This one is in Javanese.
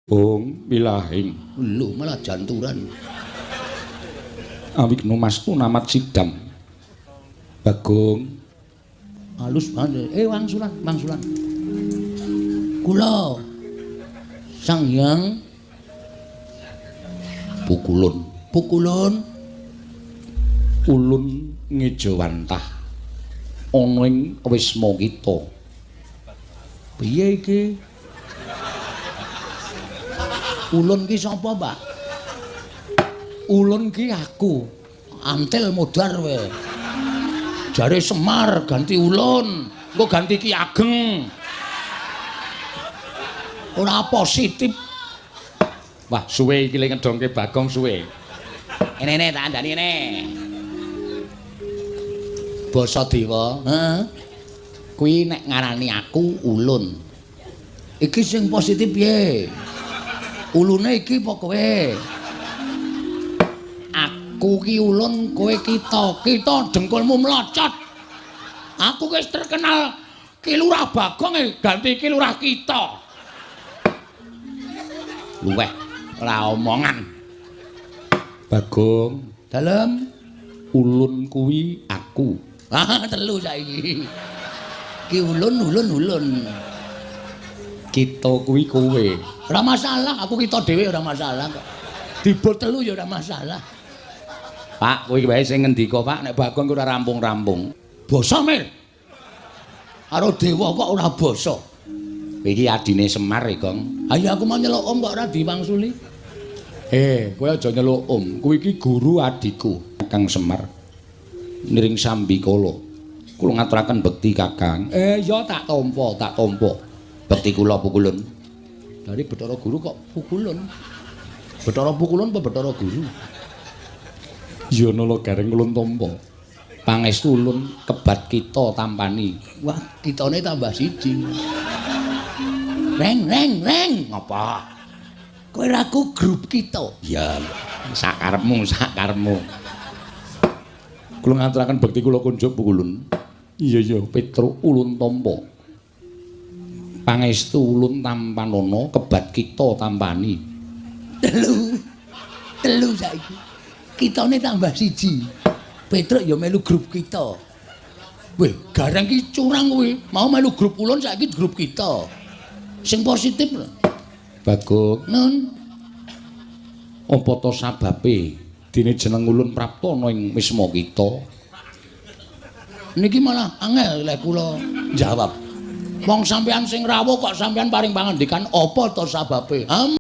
Bong wilahing. Lho malah janturan. Awigna masku namat sidam. Bagong Halus banget. Wangsulan, wangsulan. Kula Sang Hyang Pukulun. Pukulun Ulun ngejawantah ana ing wisma kita. Piye iki? Ulun ki sapa, Mbak? Ulun ki aku. Antil modar we. Jare Semar ganti Ulun, engko ganti Ki Ageng. Ora positif. Wah, suwe iki le ngedongke Bagong suwe. Ene tak andani ene. Basa Dewa, heeh. Kuwi nek ngarani aku Ulun. Iki sing positif piye? Ulune iki apa kowe? Aku ki Ulun, kowe kita. Kita dengkulmu mlocot. Aku wis terkenal Ki Lurah Bagong ganti Ki Lurah kita. Luweh ora omongan. Bagong, Dalem Ulun kuwi aku. telu saiki. Ki Ulun. Kita kuwi kowe. Ora masalah, aku kita dhewe ora masalah kok. Dibut telu ya ora masalah. Pak, kowe wae sing ngendika, Pak, nek Bagong ora rampung-rampung. Basa Mir. Karo dewa kok ora basa. Iki adine Semar, Gong. Ayo aku mau nyeluk Om kok ora diwangsuli. Kowe aja nyeluk Om. Kuwi iki guru adiku, Kang Semar. Niring Sambikala. Kula ngaturaken bekti Kakang. Ya tak tampa. Bekti kula Pukulun. Dari Bathara Guru kok Pukulun. Bathara Pukulun apa Bathara Guru? Ya nala gareng ulun tampa. Pangestu ulun kebat kita tampani. Wah, kitane tambah siji. Reng. Apa? Kowe raku grup kita. Ya, sakarepmu. Kula ngaturaken bekti kula kunjuk Pukulun. Iya, Petruk ulun tampa. Pangestu ulun tampanana kebat kita tampani. Telu saiki. Kitane tambah siji. Petruk ya melu grup kita. Weh, gareng ki curang kuwi. Mau melu grup ulun saiki grup kita. Sing positif lho. Bagong, Nun. apa to sababe dene jeneng ulun prapta ana ing wisma kita? Niki malah angel lek kula jawab. Wong sampean sing rawuh kok sampean paring pangandikan apa to sababe?